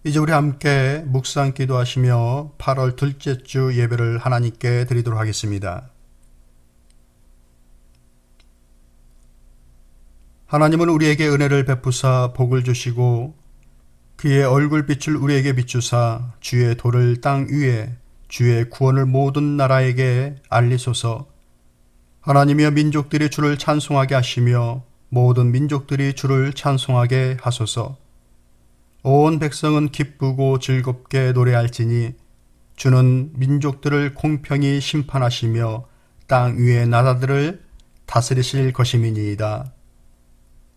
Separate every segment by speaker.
Speaker 1: 이제 우리 함께 묵상 기도하시며 8월 둘째 주 예배를 하나님께 드리도록 하겠습니다. 하나님은 우리에게 은혜를 베푸사 복을 주시고 그의 얼굴빛을 우리에게 비추사 주의 도를 땅 위에 주의 구원을 모든 나라에게 알리소서. 하나님이여 민족들이 주를 찬송하게 하시며 모든 민족들이 주를 찬송하게 하소서. 온 백성은 기쁘고 즐겁게 노래할지니 주는 민족들을 공평히 심판하시며 땅 위의 나라들을 다스리실 것임이니이다.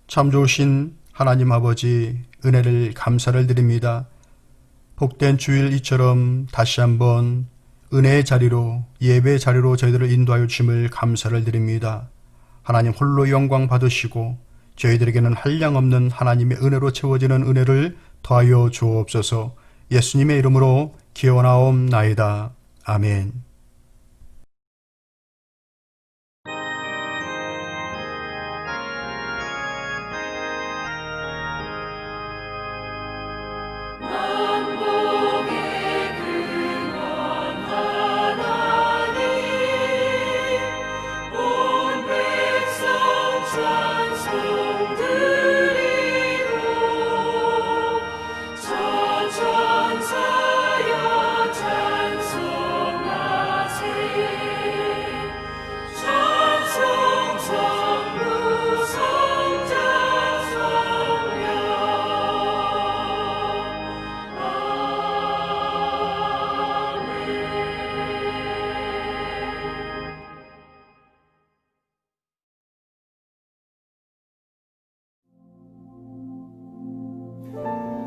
Speaker 1: 참 좋으신 하나님 아버지, 은혜를 감사를 드립니다. 복된 주일 이처럼 다시 한번 은혜의 자리로, 예배의 자리로 저희들을 인도하여 주심을 감사를 드립니다. 하나님 홀로 영광 받으시고 저희들에게는 한량없는 하나님의 은혜로 채워지는 은혜를 더하여 주옵소서. 예수님의 이름으로 기원하옵나이다. 아멘.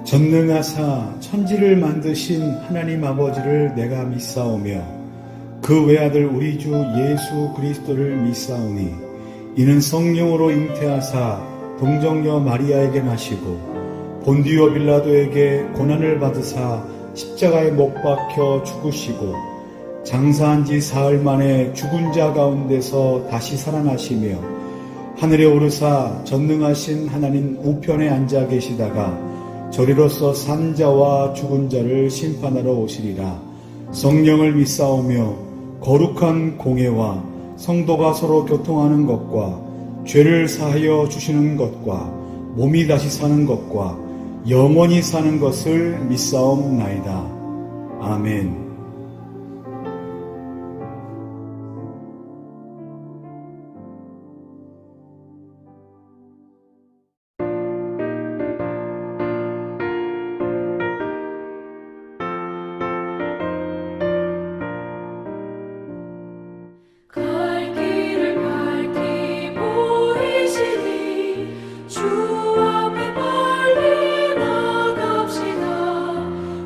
Speaker 2: 전능하사 천지를 만드신 하나님 아버지를 내가 믿사오며 그 외아들 우리 주 예수 그리스도를 믿사오니 이는 성령으로 잉태하사 동정녀 마리아에게 나시고 본디오 빌라도에게 고난을 받으사 십자가에 못 박혀 죽으시고 장사한 지 사흘 만에 죽은 자 가운데서 다시 살아나시며 하늘에 오르사 전능하신 하나님 우편에 앉아 계시다가 저리로서 산 자와 죽은 자를 심판하러 오시리라. 성령을 믿사오며 거룩한 공회와 성도가 서로 교통하는 것과 죄를 사하여 주시는 것과 몸이 다시 사는 것과 영원히 사는 것을 믿사옵나이다. 아멘.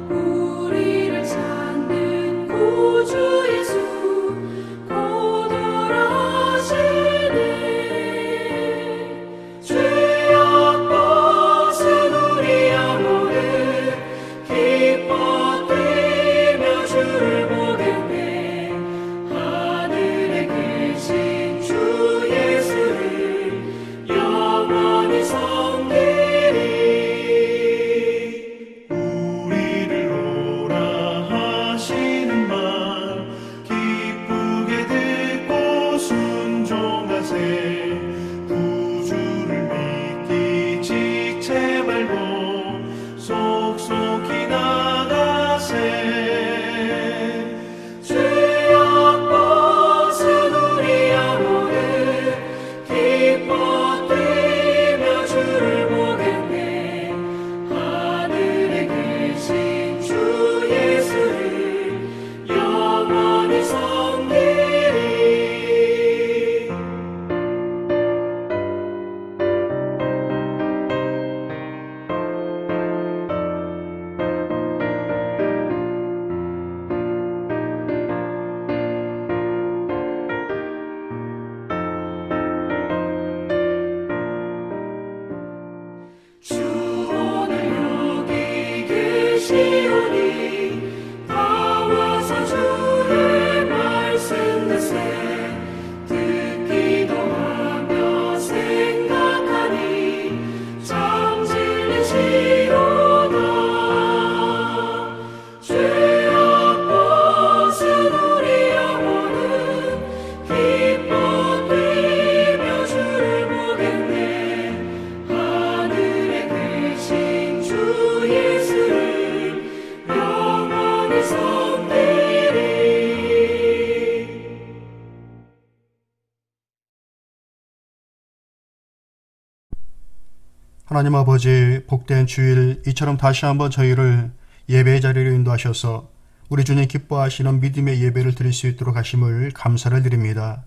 Speaker 3: 우리를 찾는
Speaker 1: 하나님 아버지, 복된 주일 이처럼 다시 한번 저희를 예배의 자리로 인도하셔서 우리 주님 기뻐하시는 믿음의 예배를 드릴 수 있도록 하심을 감사를 드립니다.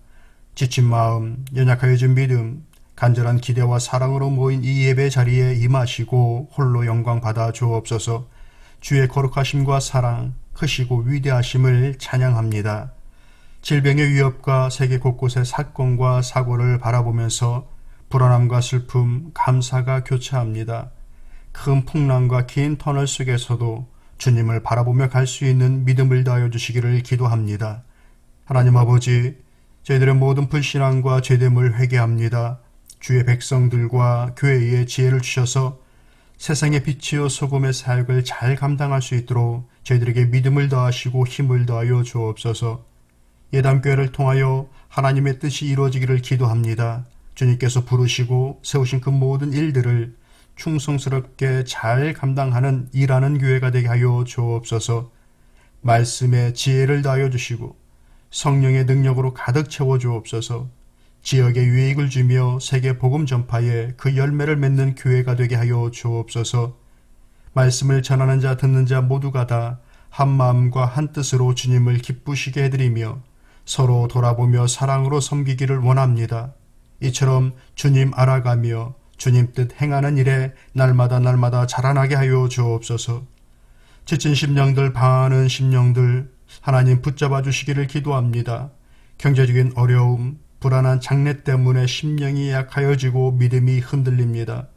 Speaker 1: 지친 마음, 연약하여진 믿음, 간절한 기대와 사랑으로 모인 이 예배 자리에 임하시고 홀로 영광 받아 주옵소서. 주의 거룩하심과 사랑, 크시고 위대하심을 찬양합니다. 질병의 위협과 세계 곳곳의 사건과 사고를 바라보면서 불안함과 슬픔, 감사가 교차합니다. 큰 풍랑과 긴 터널 속에서도 주님을 바라보며 갈 수 있는 믿음을 다하여 주시기를 기도합니다. 하나님 아버지, 저희들의 모든 불신앙과 죄됨을 회개합니다. 주의 백성들과 교회에 지혜를 주셔서 세상의 빛이요 소금의 사역을 잘 감당할 수 있도록 저희들에게 믿음을 더하시고 힘을 더하여 주옵소서. 예담교회를 통하여 하나님의 뜻이 이루어지기를 기도합니다. 주님께서 부르시고 세우신 그 모든 일들을 충성스럽게 잘 감당하는 일하는 교회가 되게 하여 주옵소서. 말씀에 지혜를 다하여 주시고 성령의 능력으로 가득 채워 주옵소서. 지역에 유익을 주며 세계 복음 전파에 그 열매를 맺는 교회가 되게 하여 주옵소서. 말씀을 전하는 자 듣는 자 모두가 다 한 마음과 한 뜻으로 주님을 기쁘시게 해드리며 서로 돌아보며 사랑으로 섬기기를 원합니다. 이처럼 주님 알아가며 주님 뜻 행하는 일에 날마다 자라나게 하여 주옵소서. 지친 심령들, 방하는 심령들 하나님 붙잡아 주시기를 기도합니다. 경제적인 어려움, 불안한 장래 때문에 심령이 약하여지고 믿음이 흔들립니다.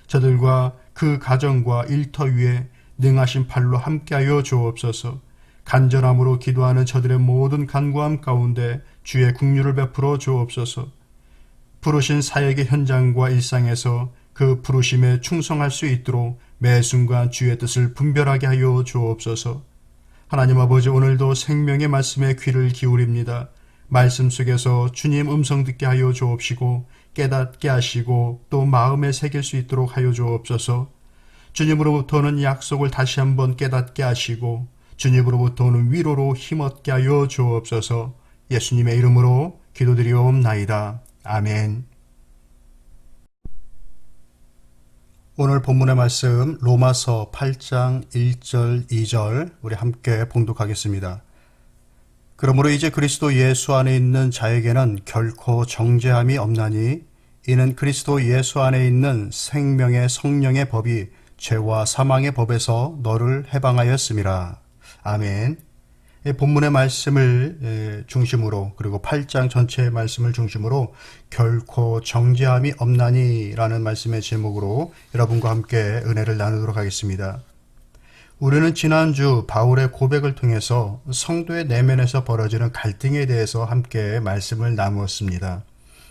Speaker 1: 저들과 그 가정과 일터 위에 능하신 팔로 함께하여 주옵소서. 간절함으로 기도하는 저들의 모든 간구함 가운데 주의 긍휼을 베풀어 주옵소서. 부르신 사역의 현장과 일상에서 그 부르심에 충성할 수 있도록 매 순간 주의 뜻을 분별하게 하여 주옵소서. 하나님 아버지, 오늘도 생명의 말씀에 귀를 기울입니다. 말씀 속에서 주님 음성 듣게 하여 주옵시고 깨닫게 하시고 또 마음에 새길 수 있도록 하여 주옵소서. 주님으로부터 오는 약속을 다시 한번 깨닫게 하시고 주님으로부터 오는 위로로 힘없게 하여 주옵소서. 예수님의 이름으로 기도드리옵나이다. 아멘. 오늘 본문의 말씀 로마서 8장 1절 2절 우리 함께 봉독하겠습니다. 그러므로 이제 그리스도 예수 안에 있는 자에게는 결코 정죄함이 없나니 이는 그리스도 예수 안에 있는 생명의 성령의 법이 죄와 사망의 법에서 너를 해방하였음이라. 아멘. 본문의 말씀을 중심으로 그리고 8장 전체의 말씀을 중심으로 결코 정죄함이 없나니 라는 말씀의 제목으로 여러분과 함께 은혜를 나누도록 하겠습니다. 우리는 지난주 바울의 고백을 통해서 성도의 내면에서 벌어지는 갈등에 대해서 함께 말씀을 나누었습니다.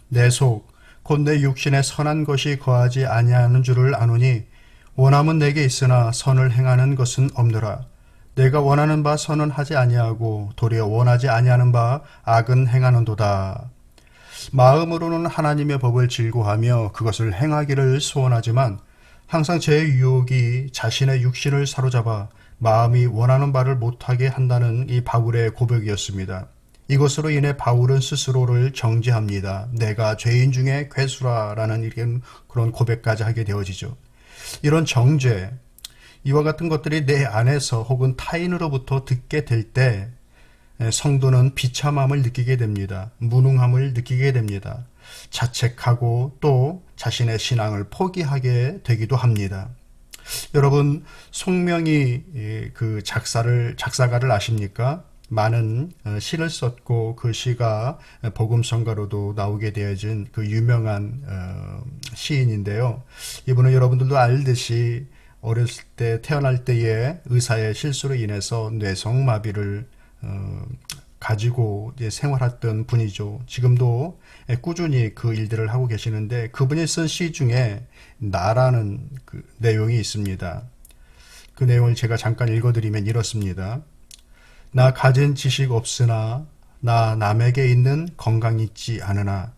Speaker 1: 내 속, 곧 내 육신에 선한 것이 거하지 아니하는 줄을 아노니 원함은 내게 있으나 선을 행하는 것은 없노라. 내가 원하는 바 선은 하지 아니하고 도리어 원하지 아니하는 바 악은 행하는도다. 마음으로는 하나님의 법을 즐거워하며 그것을 행하기를 소원하지만 항상 제 유혹이 자신의 육신을 사로잡아 마음이 원하는 바를 못하게 한다는 이 바울의 고백이었습니다. 이것으로 인해 바울은 스스로를 정죄합니다. 내가 죄인 중에 괴수라라는 이런 그런 고백까지 하게 되어지죠. 이런 정죄, 이와 같은 것들이 내 안에서 혹은 타인으로부터 듣게 될 때 성도는 비참함을 느끼게 됩니다. 무능함을 느끼게 됩니다. 자책하고 또 자신의 신앙을 포기하게 되기도 합니다. 여러분, 송명이 그 작사가를 아십니까? 많은 시를 썼고 그 시가 복음성가로도 나오게 되어진 그 유명한 시인인데요. 이분은 여러분들도 알듯이 어렸을 때 태어날 때의 의사의 실수로 인해서 뇌성마비를 가지고 이제 생활했던 분이죠. 지금도 꾸준히 그 일들을 하고 계시는데 그분이 쓴 시 중에 나라는 그 내용이 있습니다. 그 내용을 제가 잠깐 읽어드리면 이렇습니다. 나 가진 지식 없으나 나 남에게 있는 건강 있지 않으나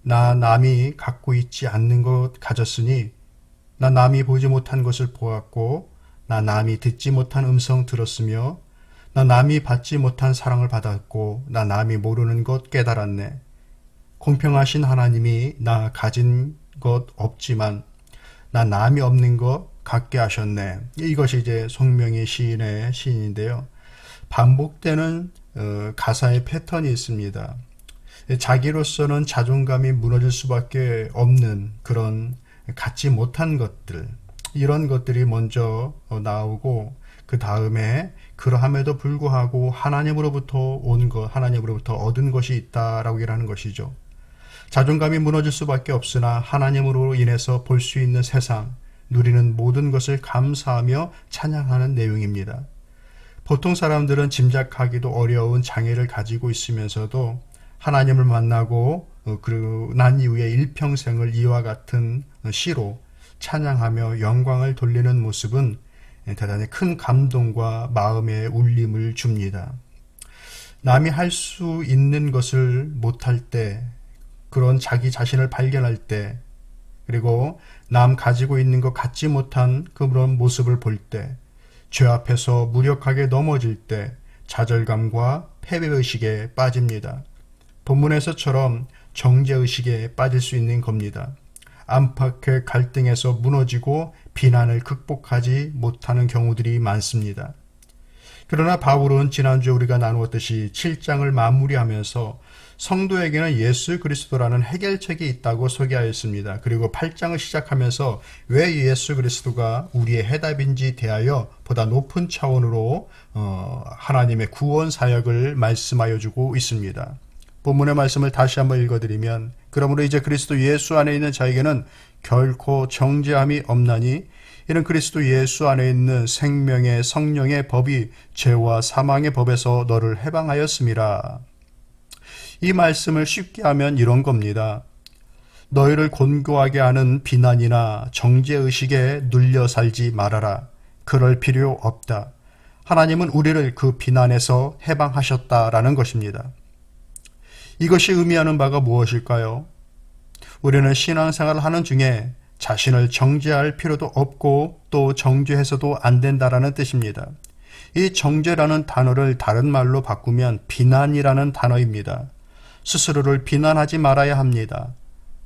Speaker 1: 나 남이 갖고 있지 않는 것 가졌으니 나 남이 보지 못한 것을 보았고 나 남이 듣지 못한 음성 들었으며 나 남이 받지 못한 사랑을 받았고 나 남이 모르는 것 깨달았네. 공평하신 하나님이 나 가진 것 없지만 나 남이 없는 것 같게 하셨네. 이것이 이제 송명희 시인의 시인인데요. 반복되는 가사의 패턴이 있습니다. 자기로서는 자존감이 무너질 수밖에 없는 그런 갖지 못한 것들, 이런 것들이 먼저 나오고 그 다음에 그러함에도 불구하고 하나님으로부터 온 것, 하나님으로부터 얻은 것이 있다라고 얘기하는 것이죠. 자존감이 무너질 수밖에 없으나 하나님으로 인해서 볼 수 있는 세상, 누리는 모든 것을 감사하며 찬양하는 내용입니다. 보통 사람들은 짐작하기도 어려운 장애를 가지고 있으면서도 하나님을 만나고 난 이후에 일평생을 이와 같은 시로 찬양하며 영광을 돌리는 모습은 대단히 큰 감동과 마음의 울림을 줍니다. 남이 할 수 있는 것을 못할 때, 그런 자기 자신을 발견할 때, 그리고 남 가지고 있는 것 갖지 못한 그런 모습을 볼 때, 죄 앞에서 무력하게 넘어질 때 좌절감과 패배의식에 빠집니다. 본문에서처럼 정죄의식에 빠질 수 있는 겁니다. 안팎의 갈등에서 무너지고 비난을 극복하지 못하는 경우들이 많습니다. 그러나 바울은 지난주에 우리가 나누었듯이 7장을 마무리하면서 성도에게는 예수 그리스도라는 해결책이 있다고 소개하였습니다. 그리고 8장을 시작하면서 왜 예수 그리스도가 우리의 해답인지 대하여 보다 높은 차원으로 하나님의 구원 사역을 말씀하여 주고 있습니다. 본문의 말씀을 다시 한번 읽어드리면, 그러므로 이제 그리스도 예수 안에 있는 자에게는 결코 정죄함이 없나니 이는 그리스도 예수 안에 있는 생명의 성령의 법이 죄와 사망의 법에서 너를 해방하였음이라. 이 말씀을 쉽게 하면 이런 겁니다. 너희를 곤고하게 하는 비난이나 정죄의식에 눌려 살지 말아라. 그럴 필요 없다. 하나님은 우리를 그 비난에서 해방하셨다라는 것입니다. 이것이 의미하는 바가 무엇일까요? 우리는 신앙생활을 하는 중에 자신을 정죄할 필요도 없고 또 정죄해서도 안 된다라는 뜻입니다. 이 정죄라는 단어를 다른 말로 바꾸면 비난이라는 단어입니다. 스스로를 비난하지 말아야 합니다.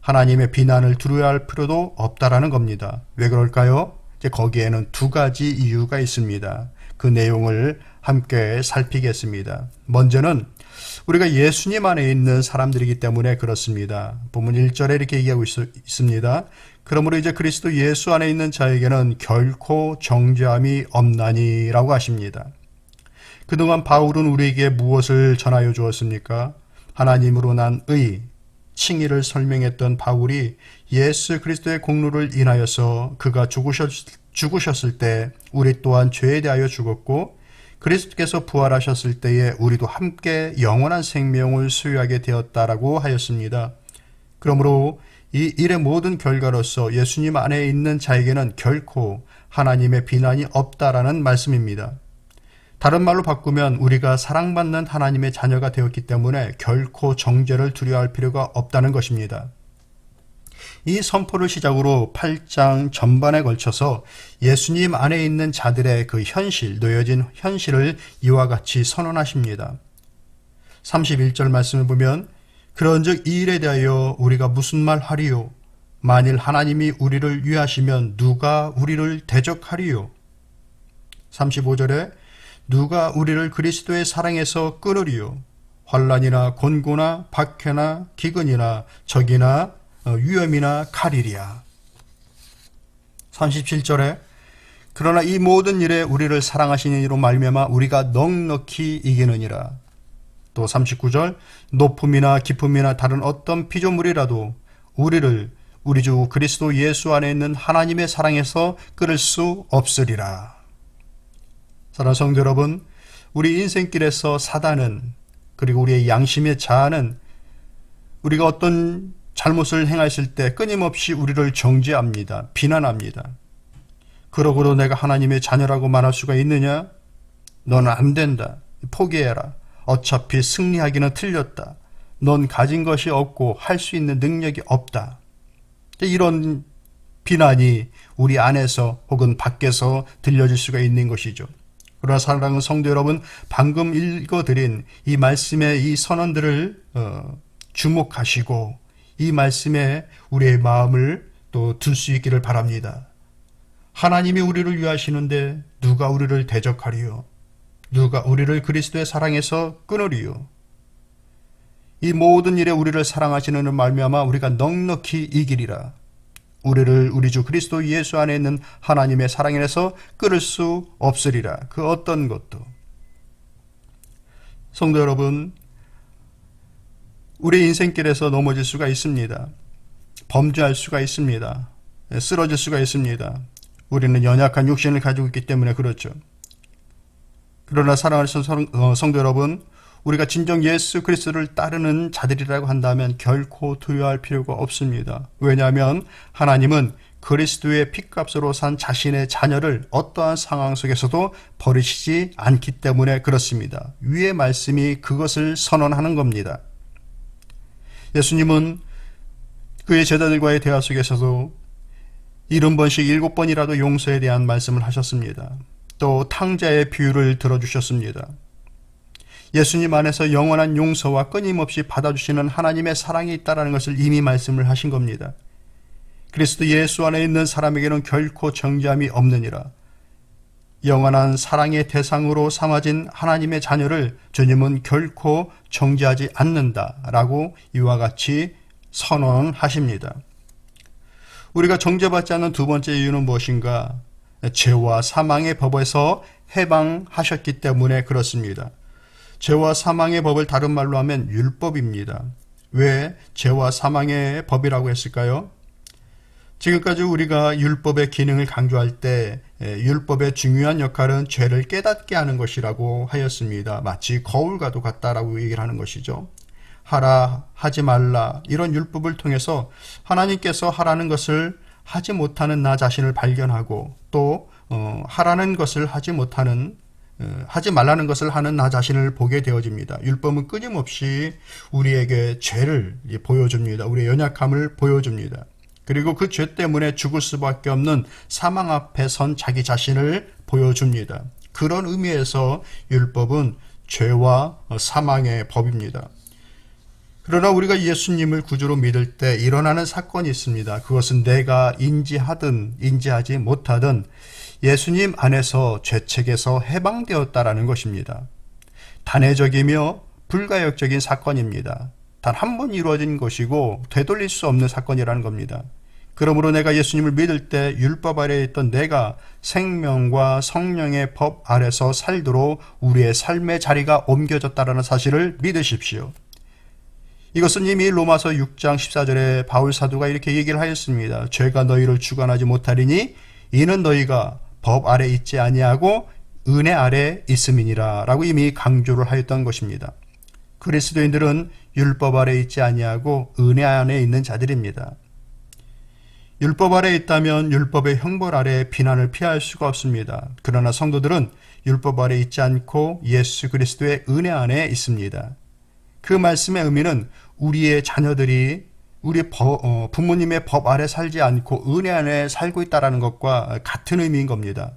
Speaker 1: 하나님의 비난을 두려워야 할 필요도 없다라는 겁니다. 왜 그럴까요? 이제 거기에는 두 가지 이유가 있습니다. 그 내용을 함께 살피겠습니다. 먼저는 우리가 예수님 안에 있는 사람들이기 때문에 그렇습니다. 본문 1절에 이렇게 얘기하고 있습니다. 그러므로 이제 그리스도 예수 안에 있는 자에게는 결코 정죄함이 없나니 라고 하십니다. 그동안 바울은 우리에게 무엇을 전하여 주었습니까? 하나님으로 난 의, 칭의를 설명했던 바울이 예수 그리스도의 공로를 인하여서 그가 죽으셨을 때 우리 또한 죄에 대하여 죽었고 그리스도께서 부활하셨을 때에 우리도 함께 영원한 생명을 소유하게 되었다라고 하였습니다. 그러므로 이 일의 모든 결과로서 예수님 안에 있는 자에게는 결코 하나님의 비난이 없다라는 말씀입니다. 다른 말로 바꾸면 우리가 사랑받는 하나님의 자녀가 되었기 때문에 결코 정죄를 두려워할 필요가 없다는 것입니다. 이 선포를 시작으로 8장 전반에 걸쳐서 예수님 안에 있는 자들의 그 현실, 놓여진 현실을 이와 같이 선언하십니다. 31절 말씀을 보면 그런즉 이 일에 대하여 우리가 무슨 말 하리요? 만일 하나님이 우리를 위하시면 누가 우리를 대적하리요? 35절에 누가 우리를 그리스도의 사랑에서 끊으리요? 환난이나 곤고나 박해나 기근이나 적이나 위험이나 칼이리야. 37절에 그러나 이 모든 일에 우리를 사랑하시는 이로 말미암아 우리가 넉넉히 이기느니라. 또 39절 높음이나 깊음이나 다른 어떤 피조물이라도 우리를 우리 주 그리스도 예수 안에 있는 하나님의 사랑에서 끊을 수 없으리라. 사랑하는 성도 여러분, 우리 인생길에서 사단은, 그리고 우리의 양심의 자아는 우리가 어떤 잘못을 행했을 때 끊임없이 우리를 정죄합니다. 비난합니다. 그러고도 내가 하나님의 자녀라고 말할 수가 있느냐? 너는 안 된다. 포기해라. 어차피 승리하기는 틀렸다. 넌 가진 것이 없고 할 수 있는 능력이 없다. 이런 비난이 우리 안에서 혹은 밖에서 들려질 수가 있는 것이죠. 그러나 사랑하는 성도 여러분, 방금 읽어드린 이 말씀의 이 선언들을 주목하시고 이 말씀에 우리의 마음을 또 들 수 있기를 바랍니다. 하나님이 우리를 위하시는데 누가 우리를 대적하리요? 누가 우리를 그리스도의 사랑에서 끊으리요? 이 모든 일에 우리를 사랑하시는 말미암아 우리가 넉넉히 이기리라. 우리를 우리 주 그리스도 예수 안에 있는 하나님의 사랑에서 끊을 수 없으리라. 그 어떤 것도. 성도 여러분, 우리 인생길에서 넘어질 수가 있습니다. 범죄할 수가 있습니다. 쓰러질 수가 있습니다. 우리는 연약한 육신을 가지고 있기 때문에 그렇죠. 그러나 사랑하는 성도 여러분, 우리가 진정 예수 그리스도를 따르는 자들이라고 한다면 결코 두려워할 필요가 없습니다. 왜냐하면 하나님은 그리스도의 핏값으로 산 자신의 자녀를 어떠한 상황 속에서도 버리시지 않기 때문에 그렇습니다. 위의 말씀이 그것을 선언하는 겁니다. 예수님은 그의 제자들과의 대화 속에서도 70번씩 7번이라도 용서에 대한 말씀을 하셨습니다. 또 탕자의 비유를 들어주셨습니다. 예수님 안에서 영원한 용서와 끊임없이 받아주시는 하나님의 사랑이 있다는 것을 이미 말씀을 하신 겁니다. 그리스도 예수 안에 있는 사람에게는 결코 정죄함이 없느니라. 영원한 사랑의 대상으로 삼아진 하나님의 자녀를 주님은 결코 정죄하지 않는다라고 이와 같이 선언하십니다. 우리가 정죄받지 않는 두 번째 이유는 무엇인가? 죄와 사망의 법에서 해방하셨기 때문에 그렇습니다. 죄와 사망의 법을 다른 말로 하면 율법입니다. 왜 죄와 사망의 법이라고 했을까요? 지금까지 우리가 율법의 기능을 강조할 때 율법의 중요한 역할은 죄를 깨닫게 하는 것이라고 하였습니다. 마치 거울과도 같다라고 얘기를 하는 것이죠. 하라, 하지 말라 이런 율법을 통해서 하나님께서 하라는 것을 하지 못하는 나 자신을 발견하고 또 하라는 것을 하지 말라는 것을 하는 나 자신을 보게 되어집니다. 율법은 끊임없이 우리에게 죄를 보여줍니다. 우리의 연약함을 보여줍니다. 그리고 그 죄 때문에 죽을 수밖에 없는 사망 앞에 선 자기 자신을 보여줍니다. 그런 의미에서 율법은 죄와 사망의 법입니다. 그러나 우리가 예수님을 구주로 믿을 때 일어나는 사건이 있습니다. 그것은 내가 인지하든 인지하지 못하든 예수님 안에서 죄책에서 해방되었다라는 것입니다. 단회적이며 불가역적인 사건입니다. 단 한 번 이루어진 것이고 되돌릴 수 없는 사건이라는 겁니다. 그러므로 내가 예수님을 믿을 때 율법 아래에 있던 내가 생명과 성령의 법 아래서 살도록 우리의 삶의 자리가 옮겨졌다는 사실을 믿으십시오. 이것은 이미 로마서 6장 14절에 바울 사도가 이렇게 얘기를 하였습니다. 죄가 너희를 주관하지 못하리니 이는 너희가 법 아래 있지 아니하고 은혜 아래 있음이니라 라고 이미 강조를 하였던 것입니다. 그리스도인들은 율법 아래 있지 아니하고 은혜 안에 있는 자들입니다. 율법 아래 있다면 율법의 형벌 아래 비난을 피할 수가 없습니다. 그러나 성도들은 율법 아래 있지 않고 예수 그리스도의 은혜 안에 있습니다. 그 말씀의 의미는 우리의 자녀들이 우리 부모님의 법 아래 살지 않고 은혜 안에 살고 있다는 것과 같은 의미인 겁니다.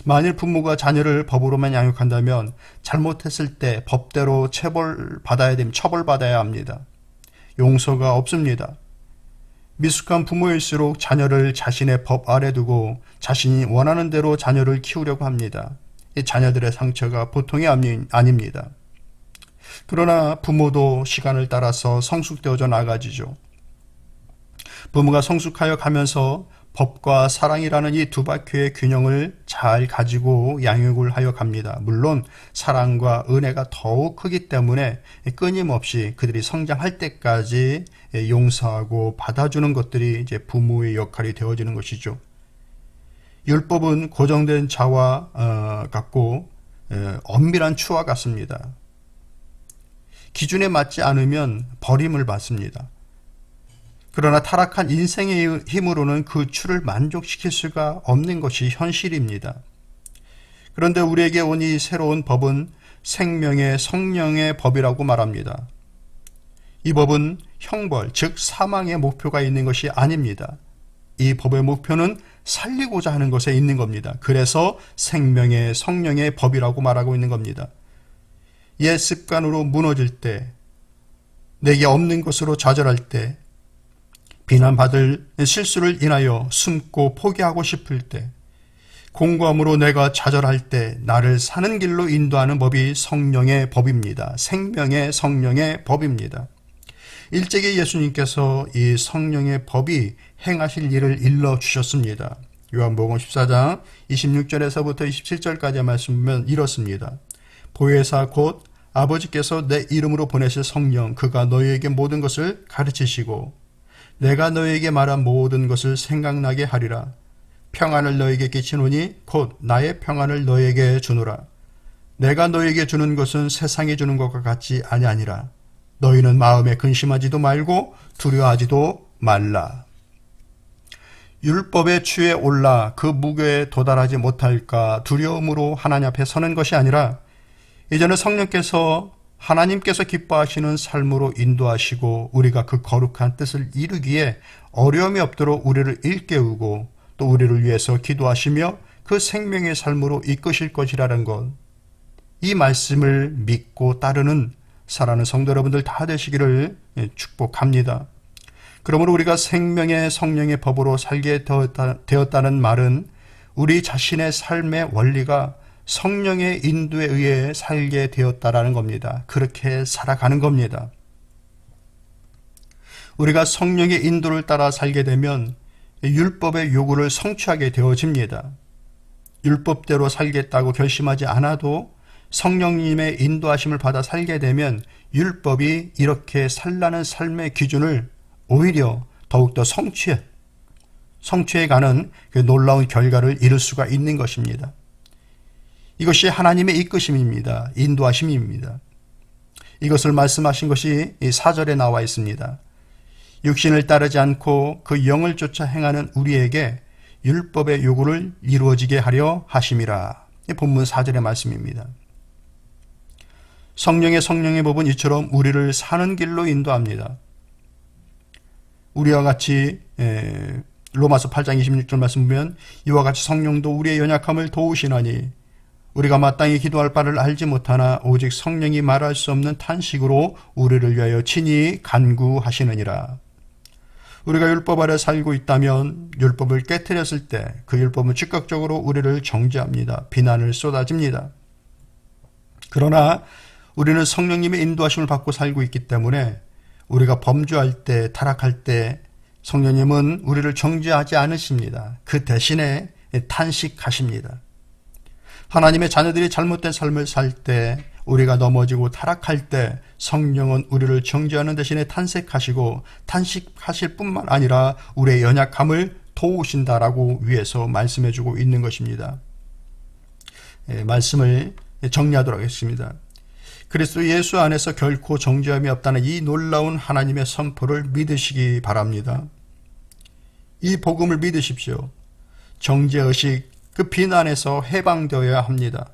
Speaker 1: 만일 부모가 자녀를 법으로만 양육한다면 잘못했을 때 법대로 처벌받아야 합니다. 용서가 없습니다. 미숙한 부모일수록 자녀를 자신의 법 아래 두고 자신이 원하는 대로 자녀를 키우려고 합니다. 이 자녀들의 상처가 보통이 아닙니다. 그러나 부모도 시간을 따라서 성숙되어져 나가지죠. 부모가 성숙하여 가면서 법과 사랑이라는 이 두 바퀴의 균형을 잘 가지고 양육을 하여 갑니다. 물론 사랑과 은혜가 더욱 크기 때문에 끊임없이 그들이 성장할 때까지 용서하고 받아주는 것들이 이제 부모의 역할이 되어지는 것이죠. 율법은 고정된 자와 같고 엄밀한 추와 같습니다. 기준에 맞지 않으면 버림을 받습니다. 그러나 타락한 인생의 힘으로는 그 추를 만족시킬 수가 없는 것이 현실입니다. 그런데 우리에게 온 이 새로운 법은 생명의 성령의 법이라고 말합니다. 이 법은 형벌, 즉 사망의 목표가 있는 것이 아닙니다. 이 법의 목표는 살리고자 하는 것에 있는 겁니다. 그래서 생명의 성령의 법이라고 말하고 있는 겁니다. 옛 습관으로 무너질 때, 내게 없는 것으로 좌절할 때, 비난받을 실수를 인하여 숨고 포기하고 싶을 때, 공고함으로 내가 좌절할 때 나를 사는 길로 인도하는 법이 성령의 법입니다. 생명의 성령의 법입니다. 일찍이 예수님께서 이 성령의 법이 행하실 일을 일러주셨습니다. 요한복음 14장 26절에서부터 27절까지의 말씀 보면 이렇습니다. 보혜사 곧 아버지께서 내 이름으로 보내실 성령, 그가 너희에게 모든 것을 가르치시고 내가 너희에게 말한 모든 것을 생각나게 하리라. 평안을 너희에게 끼치노니 곧 나의 평안을 너희에게 주노라. 내가 너희에게 주는 것은 세상이 주는 것과 같지 아니하니라. 너희는 마음에 근심하지도 말고 두려워하지도 말라. 율법의 추에 올라 그 무게에 도달하지 못할까 두려움으로 하나님 앞에 서는 것이 아니라 이제는 성령께서 하나님께서 기뻐하시는 삶으로 인도하시고 우리가 그 거룩한 뜻을 이루기에 어려움이 없도록 우리를 일깨우고 또 우리를 위해서 기도하시며 그 생명의 삶으로 이끄실 것이라는 것, 이 말씀을 믿고 따르는 사랑하는 성도 여러분들 다 되시기를 축복합니다. 그러므로 우리가 생명의 성령의 법으로 살게 되었다는 말은 우리 자신의 삶의 원리가 성령의 인도에 의해 살게 되었다라는 겁니다. 그렇게 살아가는 겁니다. 우리가 성령의 인도를 따라 살게 되면 율법의 요구를 성취하게 되어집니다. 율법대로 살겠다고 결심하지 않아도 성령님의 인도하심을 받아 살게 되면 율법이 이렇게 살라는 삶의 기준을 오히려 더욱더 성취해가는 그 놀라운 결과를 이룰 수가 있는 것입니다. 이것이 하나님의 이끄심입니다. 인도하심입니다. 이것을 말씀하신 것이 이 4절에 나와 있습니다. 육신을 따르지 않고 그 영을 쫓아 행하는 우리에게 율법의 요구를 이루어지게 하려 하심이라. 본문 4절의 말씀입니다. 성령의 법은 이처럼 우리를 사는 길로 인도합니다. 우리와 같이 로마서 8장 26절 말씀 보면 이와 같이 성령도 우리의 연약함을 도우시나니 우리가 마땅히 기도할 바를 알지 못하나 오직 성령이 말할 수 없는 탄식으로 우리를 위하여 친히 간구하시느니라. 우리가 율법 아래 살고 있다면 율법을 깨트렸을 때 그 율법은 즉각적으로 우리를 정죄합니다. 비난을 쏟아집니다. 그러나 우리는 성령님의 인도하심을 받고 살고 있기 때문에 우리가 범죄할 때, 타락할 때 성령님은 우리를 정죄하지 않으십니다. 그 대신에 탄식하십니다. 하나님의 자녀들이 잘못된 삶을 살 때, 우리가 넘어지고 타락할 때 성령은 우리를 정죄하는 대신에 탄식하실 뿐만 아니라 우리의 연약함을 도우신다라고 위에서 말씀해주고 있는 것입니다. 말씀을 정리하도록 하겠습니다. 그리스도 예수 안에서 결코 정죄함이 없다는 이 놀라운 하나님의 선포를 믿으시기 바랍니다. 이 복음을 믿으십시오. 정죄의식, 그 비난에서 해방되어야 합니다.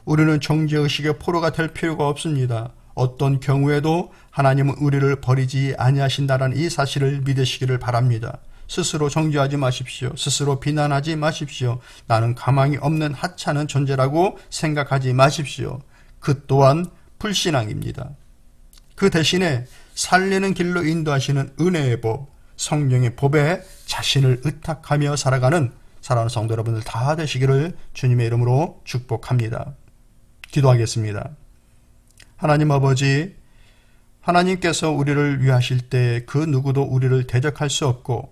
Speaker 1: 우리는 정죄의식의 포로가 될 필요가 없습니다. 어떤 경우에도 하나님은 우리를 버리지 아니하신다는 이 사실을 믿으시기를 바랍니다. 스스로 정죄하지 마십시오. 스스로 비난하지 마십시오. 나는 가망이 없는 하찮은 존재라고 생각하지 마십시오. 그 또한 불신앙입니다. 그 대신에 살리는 길로 인도하시는 은혜의 법, 성령의 법에 자신을 의탁하며 살아가는 사랑하는 성도 여러분들 다 되시기를 주님의 이름으로 축복합니다. 기도하겠습니다. 하나님 아버지, 하나님께서 우리를 위하실 때 그 누구도 우리를 대적할 수 없고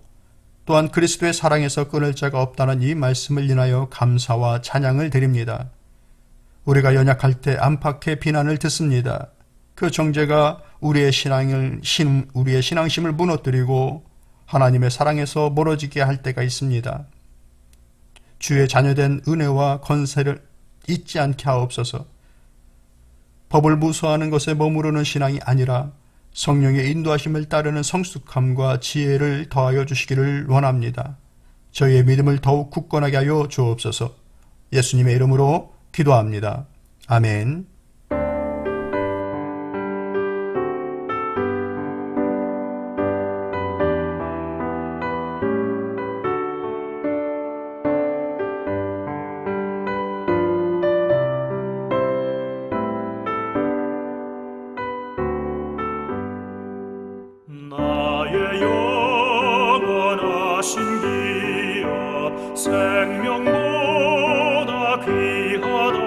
Speaker 1: 또한 그리스도의 사랑에서 끊을 자가 없다는 이 말씀을 인하여 감사와 찬양을 드립니다. 우리가 연약할 때 안팎의 비난을 듣습니다. 그 정죄가 우리의 신앙심을 무너뜨리고 하나님의 사랑에서 멀어지게 할 때가 있습니다. 주의 자녀된 은혜와 권세를 잊지 않게 하옵소서. 법을 무서워하는 것에 머무르는 신앙이 아니라 성령의 인도하심을 따르는 성숙함과 지혜를 더하여 주시기를 원합니다. 저희의 믿음을 더욱 굳건하게 하여 주옵소서. 예수님의 이름으로 기도합니다. 아멘.
Speaker 3: 나의 하신 기업 생명보다 귀하다.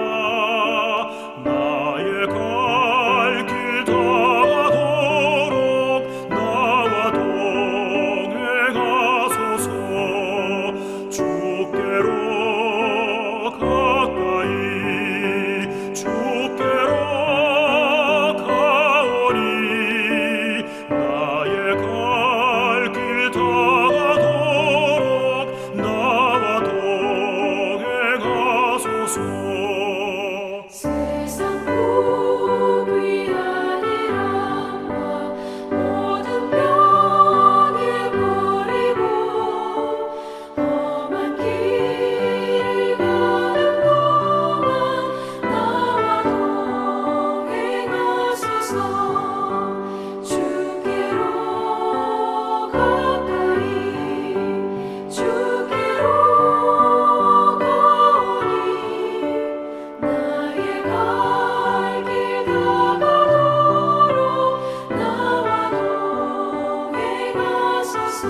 Speaker 3: 나의 갈 길 다가도록 나와 동행하소서. 주께로 가까이 주께로 가오니 나의 갈 길 다가도록 나와 동행하소서.
Speaker 4: 세상 복 위한 일함과 모든 병을 버리고 험한 길을 가는 동안 나와 동행하소서. 주께로 가까이 주께로 가오니 나의 갈 길 다가도록 나와 동행하소서.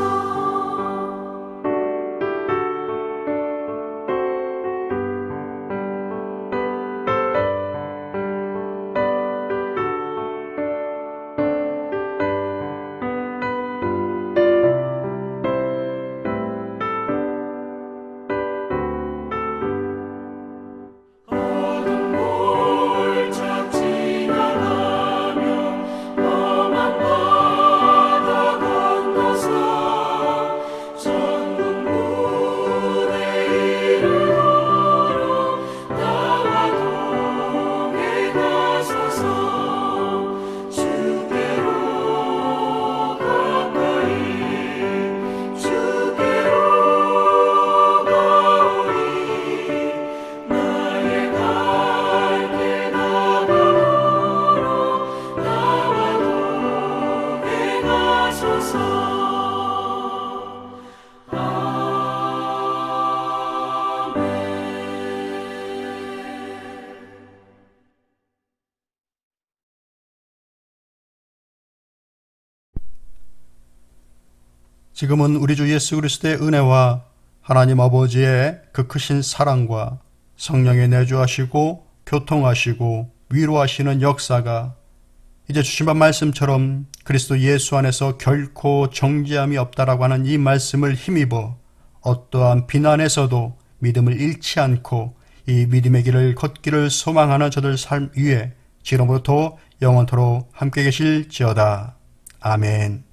Speaker 4: 어둠 골짝 지나가며 험한 바다 건너서 전국 무대에 이르도록 나와 동행하소서. 주께로 가까이 주께로 가오니 나의 갈 길 다가도록 나와 동행하소서.
Speaker 1: 지금은 우리 주 예수 그리스도의 은혜와 하나님 아버지의 그 크신 사랑과 성령의 내주하시고 교통하시고 위로하시는 역사가 이제 주신 바 말씀처럼 그리스도 예수 안에서 결코 정죄함이 없다라고 하는 이 말씀을 힘입어 어떠한 비난에서도 믿음을 잃지 않고 이 믿음의 길을 걷기를 소망하는 저들 삶 위에 지금부터 영원토록 함께 계실지어다. 아멘.